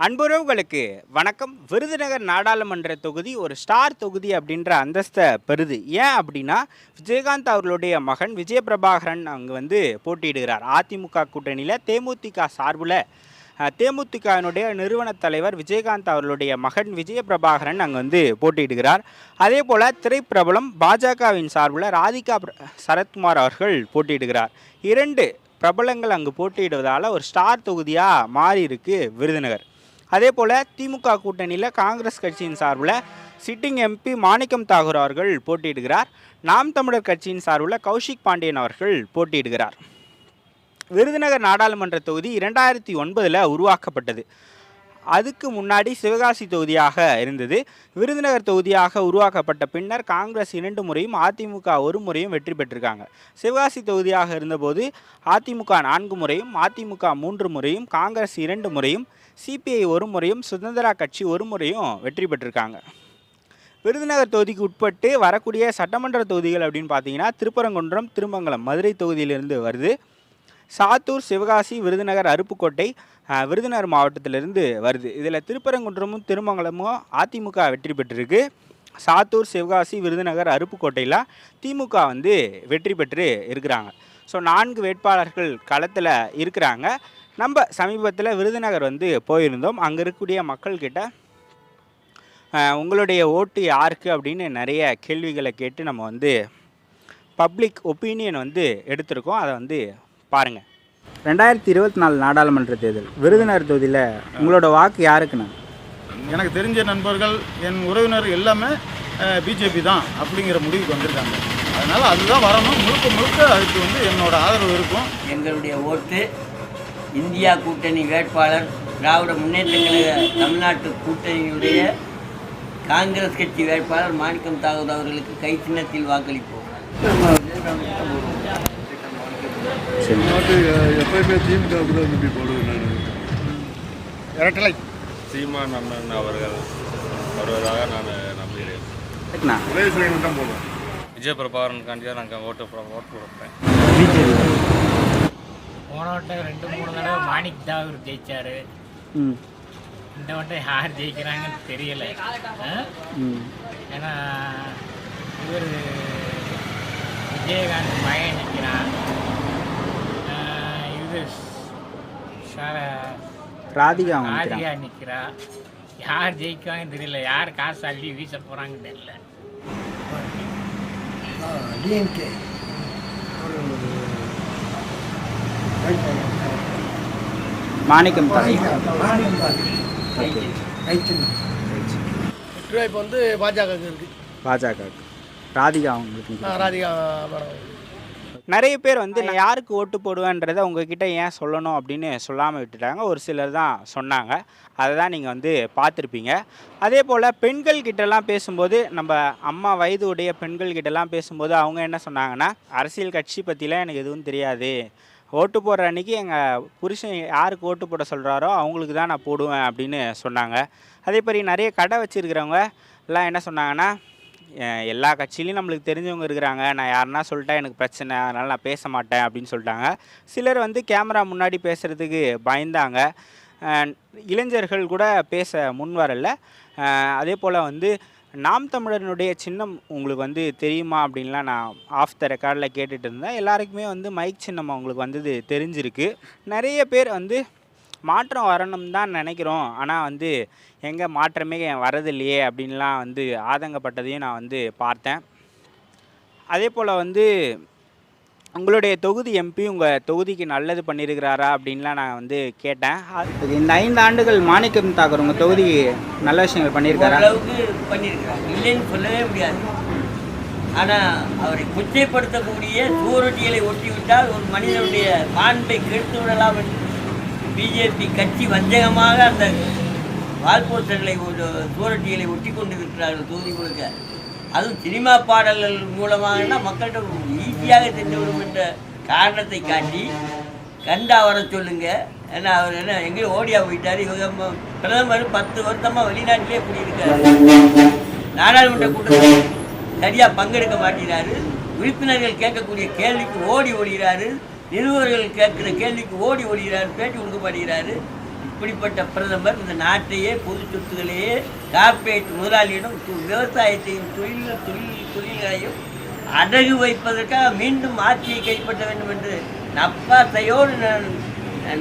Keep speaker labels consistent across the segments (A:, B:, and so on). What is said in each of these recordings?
A: அன்புறவுகளுக்கு வணக்கம். விருதுநகர் நாடாளுமன்ற தொகுதி ஒரு ஸ்டார் தொகுதி அப்படின்ற அந்தஸ்தை பெறுது. ஏன் அப்படின்னா, விஜயகாந்த் அவர்களுடைய மகன் விஜயபிரபாகரன் அங்கே போட்டியிடுகிறார். அதிமுக கூட்டணியில் தேமுதிக சார்பில் தேமுதிகவினுடைய நிறுவன தலைவர் விஜயகாந்த் அவர்களுடைய மகன் விஜயபிரபாகரன் அங்கே போட்டியிடுகிறார். அதே போல் திரைப்பிரபலம் பாஜகவின் சார்பில் ராதிகா சரத்குமார் அவர்கள் போட்டியிடுகிறார். இரண்டு பிரபலங்கள் அங்கு போட்டியிடுவதால் ஒரு ஸ்டார் தொகுதியாக மாறி இருக்கு விருதுநகர். அதே போல் திமுக கூட்டணியில் காங்கிரஸ் கட்சியின் சார்பில் சிட்டிங் எம்பி மாணிக்கம் தாகூர் அவர்கள் போட்டியிடுகிறார். நாம் தமிழர் கட்சியின் சார்பில் கௌஷிக் பாண்டியன் அவர்கள் போட்டியிடுகிறார். விருதுநகர் நாடாளுமன்ற தொகுதி 2009 உருவாக்கப்பட்டது. அதுக்கு முன்னாடி சிவகாசி தொகுதியாக இருந்தது. விருதுநகர் தொகுதியாக உருவாக்கப்பட்ட பின்னர் காங்கிரஸ் 2 முறையும் அதிமுக 1 முறையும் வெற்றி பெற்றிருக்காங்க. சிவகாசி தொகுதியாக இருந்தபோது அதிமுக 4 முறையும், அதிமுக 3 முறையும், காங்கிரஸ் 2 முறையும், சிபிஐ 1 முறையும், சுதந்திரா கட்சி 1 முறையும் வெற்றி பெற்றிருக்காங்க. விருதுநகர் தொகுதிக்கு உட்பட்டு வரக்கூடிய சட்டமன்ற தொகுதிகள் அப்படின்னு பார்த்தீங்கன்னா, திருப்பரங்குன்றம், திருமங்கலம் மதுரை தொகுதியிலிருந்து வருது. சாத்தூர், சிவகாசி, விருதுநகர், அருப்புக்கோட்டை விருதுநகர் மாவட்டத்திலிருந்து வருது. இதில் திருப்பரங்குன்றமும் திருமங்கலமும் அதிமுக வெற்றி பெற்றிருக்கு. சாத்தூர், சிவகாசி, விருதுநகர், அருப்புக்கோட்டையில் திமுக வெற்றி பெற்று இருக்கிறாங்க. ஸோ 4 வேட்பாளர்கள் களத்தில் இருக்கிறாங்க. நம்ம சமீபத்தில் விருதுநகர் போயிருந்தோம். அங்கே இருக்கக்கூடிய மக்கள்கிட்ட உங்களுடைய ஓட்டு யாருக்கு அப்படின்னு நிறைய கேள்விகளை கேட்டு நம்ம பப்ளிக் ஒப்பீனியன் எடுத்திருக்கோம். அதை பாருங்கள். 2024 நாடாளுமன்ற தேர்தல் விருதுநகர் தொகுதியில் உங்களோட வாக்கு யாருக்குண்ணா?
B: எனக்கு தெரிஞ்ச நண்பர்கள், என் உறவினர் எல்லாமே பிஜேபி தான் அப்படிங்கிற முடிவுக்கு வந்திருக்காங்க. அதனால் அதுதான் வரணும். முழுக்க அதுக்கு என்னோட ஆதரவு இருக்கும்.
C: எங்களுடைய ஓட்டு இந்தியா கூட்டணி வேட்பாளர் திராவிட முன்னேற்ற கழக தமிழ்நாட்டு கூட்டணியுடைய காங்கிரஸ் கட்சி வேட்பாளர் மாணிக்கம் தாகூர் அவர்களுக்கு கை சின்னத்தில் வாக்களிப்போம்.
D: எப்பயுமே திமுக நம்பி போடுவேன்.
B: இரட்டலை
D: சீமான் அண்ணன் அவர்கள் வருவதாக நான் நம்புகிறேன்.
B: தான் போடுவேன்.
D: விஜயபிரபாகரன் காண்டியாக நாங்கள் ஓட்டு கொடுப்பேன்.
E: போன வட்டம் 2-3 தடவை மாணிக் தாகூர் ஜெயிச்சாரு. இந்த வட்டம் யார் ஜெயிக்கிறாங்கன்னு தெரியல. ஏன்னா இவர் விஜயகாந்த் மகன் நிற்கிறான். இது
A: ராதிகா
E: நிற்கிறா. யார் ஜெயிக்காங்கன்னு தெரியல. யார் காசு அள்ளி வீச போகிறாங்கன்னு தெரியல.
A: மாணிக்கம்
F: இப்போ பாஜக இருக்கு.
A: பாஜக ராதிகா அவங்களுக்கு
F: ராதிகா
A: நிறைய பேர் நான் யாருக்கு ஓட்டு போடுவேன்றதை உங்ககிட்ட ஏன் சொல்லணும் அப்படின்னு சொல்லாமல் விட்டுட்டாங்க. ஒரு சிலர் தான் சொன்னாங்க. அதை தான் நீங்கள் பார்த்துருப்பீங்க. அதே போல் பெண்கள்கிட்டலாம் பேசும்போது, நம்ம அம்மா வயது உடைய பெண்கள்கிட்டலாம் பேசும்போது அவங்க என்ன சொன்னாங்கன்னா, அரசியல் கட்சி பற்றிலாம் எனக்கு எதுவும் தெரியாது. ஓட்டு போடுற அன்றைக்கி எங்கள் புருஷன் யாருக்கு ஓட்டு போட சொல்கிறாரோ அவங்களுக்கு தான் நான் போடுவேன் அப்படின்னு சொன்னாங்க. அதே மாதிரி நிறைய கடை வச்சுருக்கிறவங்க எல்லாம் என்ன சொன்னாங்கன்னா, எல்லா கட்சியிலையும் நம்மளுக்கு தெரிஞ்சவங்க இருக்கிறாங்க, நான் யாருன்னா சொல்லிட்டா எனக்கு பிரச்சனை, அதனால் நான் பேச மாட்டேன் அப்படின்னு சொல்லிட்டாங்க. சிலர் கேமரா முன்னாடி பேசுகிறதுக்கு பயந்தாங்க. இளைஞர்கள் கூட பேச முன் வரல. அதே போல் நாம் தமிழனுடைய சின்னம் உங்களுக்கு தெரியுமா அப்படின்லாம் நான் ஆஃப் த ரெக்கார்டில் கேட்டுட்டு இருந்தேன். எல்லாருக்குமே மைக் சின்னம் அவங்களுக்கு தெரிஞ்சிருக்கு. நிறைய பேர் மாற்றம் வரணும் தான் நினைக்கிறோம், ஆனால் எங்கே மாற்றமே வரதில்லையே அப்படின்லாம் ஆதங்கப்பட்டதையும் நான் பார்த்தேன். அதே போல் உங்களுடைய தொகுதி எம்பி உங்கள் தொகுதிக்கு நல்லது பண்ணியிருக்கிறாரா அப்படின்லாம் நான் கேட்டேன். இந்த 5 ஆண்டுகள் மாணிக்கம் தாகூர் உங்கள் தொகுதிக்கு நல்ல விஷயங்கள் பண்ணியிருக்காரா?
C: அளவுக்கு பண்ணியிருக்கிறார், இல்லைன்னு சொல்லவே முடியாது. ஆனால் அவரை கொச்சைப்படுத்தக்கூடிய சூரட்டிகளை ஒட்டிவிட்டால் ஒரு மனிதனுடைய மாண்பை கெடுத்து விடலாம் என்று பிஜேபி கட்சி வஞ்சகமாக அந்த வால்போஸ்டர்களை சூரட்டிகளை ஒட்டி கொண்டிருக்கிறார்கள் தொகுதி முழுக்க. அதுவும் சினிமா பாடல்கள் மூலமாக மக்கள்கிட்ட ஈஸியாக தெரிந்துவிடும் என்ற காரணத்தை காட்டி கண்டா வர சொல்லுங்க. ஏன்னா அவர் எங்கேயும் ஓடியா போயிட்டார். இவங்க பிரதமர் 10 வருஷமாக வெளிநாட்டிலே குடியிருக்காரு. நாடாளுமன்ற கூட்டத்தில் சரியாக பங்கெடுக்க மாட்டேங்கிறாரு. உறுப்பினர்கள் கேட்கக்கூடிய கேள்விக்கு ஓடுகிறாரு. நிருபர்கள் கேட்குற கேள்விக்கு ஓடுகிறாரு. பேட்டி கொடுக்க மாட்டேங்கிறாரு. இப்படிப்பட்ட பிரதமர் இந்த நாட்டையே பொது சொத்துக்களையே கார்ப்பரேட் முதலாளியிடம் விவசாயத்தையும் தொழில்களையும் அடகு வைப்பதற்காக மீண்டும் ஆட்சியை கைப்பற்ற வேண்டும் என்று நப்பாசையோடு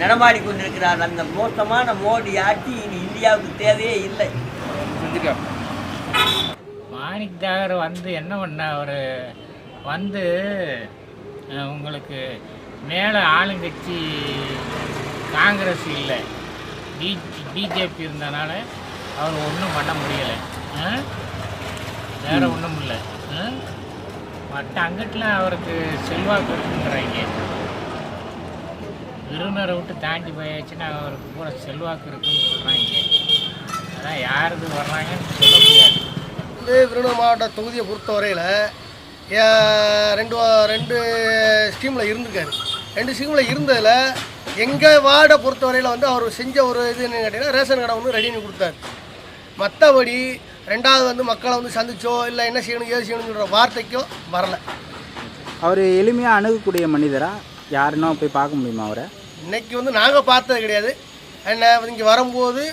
C: நடமாடி கொண்டிருக்கிறார். அந்த மோசமான மோடி ஆட்சி இனி இந்தியாவுக்கு தேவையே இல்லை.
E: மாணிக் தாகர் வந்து என்ன பண்ண அவர் வந்து உங்களுக்கு மேலே ஆளுங்கட்சி காங்கிரஸ் இல்லை, பிஜேபி இருந்தனால அவர் ஒன்றும் பண்ண முடியலை. வேறு ஒன்றும் இல்லை. மற்ற அங்கிட்டில் அவருக்கு செல்வாக்கு இருக்குன்றாங்க. விருந்தினரை விட்டு தாண்டி போயாச்சுன்னா அவருக்கு கூட செல்வாக்கு இருக்குன்னு சொல்கிறாங்க. அதான் யாருக்கு வர்றாங்கன்னு சொல்ல முடியாது.
F: விருதுநகர் மாவட்ட தொகுதியை பொறுத்தவரையில் ரெண்டு ஸ்கீமில் இருந்திருக்காரு. 2 ஸ்கீமில் இருந்ததில் எங்கள் வார்டை பொறுத்தவரையில் வந்து அவர் செஞ்ச ஒரு இதுன்னு கேட்டிங்கன்னா ரேஷன் கடை வந்து ரெடி பண்ணி கொடுத்தாரு. மற்றபடி 2வது வந்து மக்களை வந்து சந்திச்சோ இல்லை என்ன செய்யணும் ஏது செய்யணும்னு சொல்கிற வார்த்தைக்கோ வரலை.
A: அவர் எளிமையாக அணுகக்கூடிய மனிதரா? யாருன்னா போய் பார்க்க முடியுமா அவரை?
F: இன்றைக்கி வந்து நாங்கள் பார்த்தது கிடையாது. என்ன இங்கே வரும்போது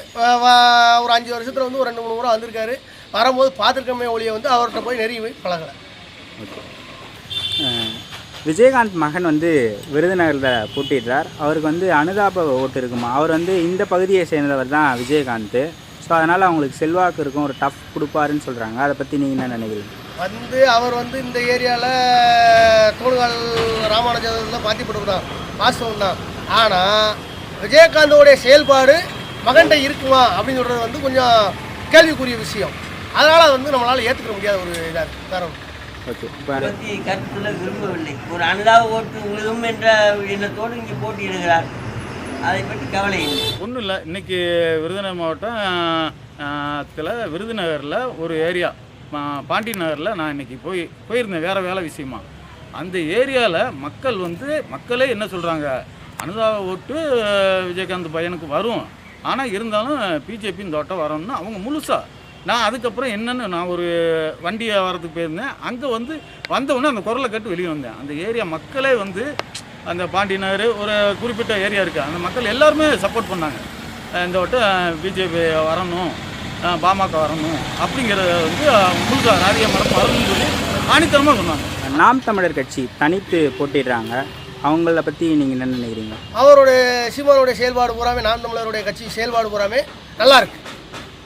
F: ஒரு 5 வருஷத்தில் வந்து ஒரு 2-3 முறை வந்திருக்காரு. வரும்போது பார்த்துருக்கமே ஒழிய வந்து அவர்கிட்ட போய் நெருங்கி பழகலை.
A: ஓகே. விஜயகாந்த் மகன் வந்து விருதுநகரில் போட்டிடுறார். அவருக்கு வந்து அனுதாப ஓட்டு இருக்குமா? அவர் வந்து இந்த பகுதியை சேர்ந்தவர் தான் விஜயகாந்த். ஸோ அதனால் அவங்களுக்கு செல்வாக்கு இருக்கும், ஒரு டஃப் கொடுப்பாருன்னு சொல்கிறாங்க. அதை பற்றி நீங்கள் என்ன நினைக்கிறீங்க?
F: வந்து அவர் வந்து இந்த ஏரியாவில் தோணுகால் ராமானுஜத்தில் பாத்திப்பட்டு தான் வாஸ்தவம் தான். ஆனால் விஜயகாந்தோடைய செயல்பாடு மகன்கிட்ட இருக்குமா அப்படின்னு சொல்கிறது வந்து கொஞ்சம் கேள்விக்குரிய விஷயம். அதனால் வந்து நம்மளால் ஏற்றுக்க முடியாத ஒரு இதாக காரணம்.
A: ஓகே.
C: பற்றி கருத்துல விரும்பவில்லை. ஒரு அனுதாப ஓட்டு விழுகும் என்ற எண்ணத்தோடு இங்கே போட்டியிடுகிறார். அதை பற்றி கவலை இல்லை.
B: ஒன்றும் இல்லை. இன்றைக்கி விருதுநகர் மாவட்டத்தில் விருதுநகரில் ஒரு ஏரியா பாண்டி நகரில் நான் இன்றைக்கி போயிருந்தேன் வேறு வேலை விஷயமா. அந்த ஏரியாவில் மக்களே என்ன சொல்கிறாங்க, அனுதாப ஓட்டு விஜயகாந்த் பையனுக்கு வரும், ஆனால் இருந்தாலும் பிஜேபி இந்த வட்டம் வரணும்னு அவங்க முழுசாக. நான் அதுக்கப்புறம் என்னென்னு நான் ஒரு வண்டி வரதுக்கு போயிருந்தேன். அங்கே வந்தவுடனே அந்த குரலை கேட்டு வெளியே வந்தேன். அந்த ஏரியா மக்களே அந்த பாண்டி நகர் ஒரு குறிப்பிட்ட ஏரியா இருக்குது, அந்த மக்கள் எல்லாருமே சப்போர்ட் பண்ணாங்க. இந்த வட்டம் பிஜேபி வரணும், பாமக வரணும் அப்படிங்கிறத முழுசாக நிறைய மரம் வரணும்னு சொல்லி ஆணித்தனமாக சொன்னாங்க.
A: நாம் தமிழர் கட்சி தனித்து போட்டிடுறாங்க, அவங்கள பற்றி நீங்கள் என்ன நினைக்கிறீங்க?
F: அவருடைய சீமானுடைய செயல்பாடு பூராமே நாம் தமிழருடைய கட்சி செயல்பாடு பூராமே நல்லா இருக்கு.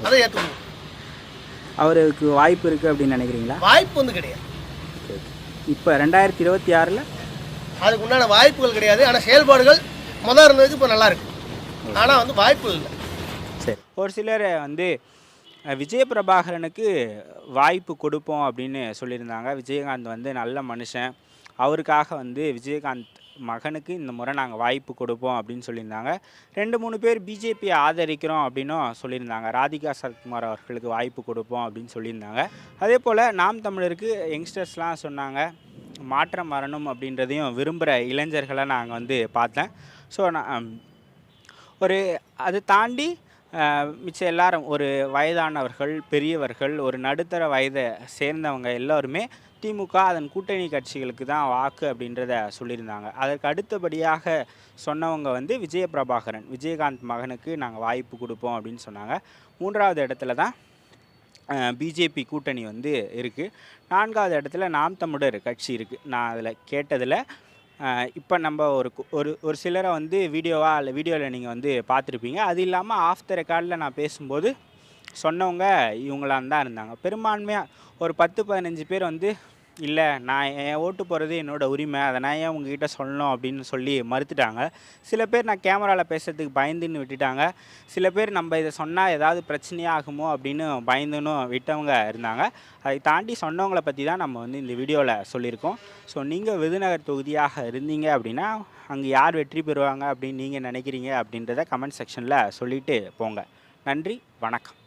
F: அதை ஏற்றுக்கணும்.
A: அவருக்கு வாய்ப்பு இருக்குது அப்படின்னு நினைக்கிறீங்களா?
F: வாய்ப்பு கிடையாது.
A: இப்போ 2026
F: அதுக்கு உண்டான வாய்ப்புகள் கிடையாது. ஆனால் செயல்பாடுகள் முதல் இருந்ததுக்கு இப்போ நல்லா இருக்கு. ஆனால் வாய்ப்புகள் இல்லை.
A: சரி. ஒரு சிலர் விஜயபிரபாகரனுக்கு வாய்ப்பு கொடுப்போம் அப்படின்னு சொல்லியிருந்தாங்க. விஜயகாந்த் நல்ல மனுஷன், அவருக்காக விஜயகாந்த் மகனுக்கு இந்த முறை நாங்கள் வாய்ப்பு கொடுப்போம் அப்படின்னு சொல்லியிருந்தாங்க. 2-3 பேர் பிஜேபியை ஆதரிக்கிறோம் அப்படின்னும் சொல்லியிருந்தாங்க. ராதிகா சரத்குமார் அவர்களுக்கு வாய்ப்பு கொடுப்போம் அப்படின்னு சொல்லியிருந்தாங்க. அதே போல் நாம் தமிழருக்கு யங்ஸ்டர்ஸ்லாம் சொன்னாங்க மாற்றம் வரணும் அப்படின்றதையும் விரும்புகிற இளைஞர்களை நாங்கள் பார்த்தேன். ஸோ நான் அது தாண்டி மிச்சம் எல்லாரும் ஒரு வயதானவர்கள், பெரியவர்கள், ஒரு நடுத்தர வயதை சேர்ந்தவங்க எல்லோருமே திமுக அதன் கூட்டணி கட்சிகளுக்கு தான் வாக்கு அப்படின்றத சொல்லியிருந்தாங்க. அதற்கு அடுத்தபடியாக சொன்னவங்க விஜயபிரபாகரன், விஜயகாந்த் மகனுக்கு நாங்கள் வாய்ப்பு கொடுப்போம் அப்படின்னு சொன்னாங்க. 3வது இடத்துல தான் பிஜேபி கூட்டணி இருக்குது. 4வது இடத்துல நாம் தமிழர் கட்சி இருக்குது. நான் அதில் கேட்டதில் இப்போ நம்ம ஒரு சிலரை வீடியோவில் நீங்கள் பார்த்துருப்பீங்க. அது இல்லாமல் ஆஃப் த ரெக்கார்டில் நான் பேசும்போது சொன்னவங்க இவங்களாம் தான் இருந்தாங்க. பெரும்பான்மையாக ஒரு 10-15 பேர் இல்லை நான் என் ஓட்டு போகிறது என்னோடய உரிமை, அதை நான் ஏன் உங்ககிட்ட சொல்லணும் அப்படின்னு சொல்லி மறுத்துட்டாங்க. சில பேர் நான் கேமராவில் பேசுகிறதுக்கு பயந்துன்னு விட்டுட்டாங்க. சில பேர் நம்ம இதை சொன்னால் ஏதாவது பிரச்சனையாகுமோ அப்படின்னு பயந்துன்னு விட்டவங்க இருந்தாங்க. அதை தாண்டி சொன்னவங்களை பற்றி தான் நம்ம இந்த வீடியோவில் சொல்லியிருக்கோம். ஸோ நீங்கள் விருதுநகர் தொகுதியாக இருந்தீங்க அப்படின்னா அங்கே யார் வெற்றி பெறுவாங்க அப்படின்னு நீங்கள் நினைக்கிறீங்க அப்படின்றத கமெண்ட் செக்ஷனில் சொல்லிவிட்டு போங்க. நன்றி, வணக்கம்.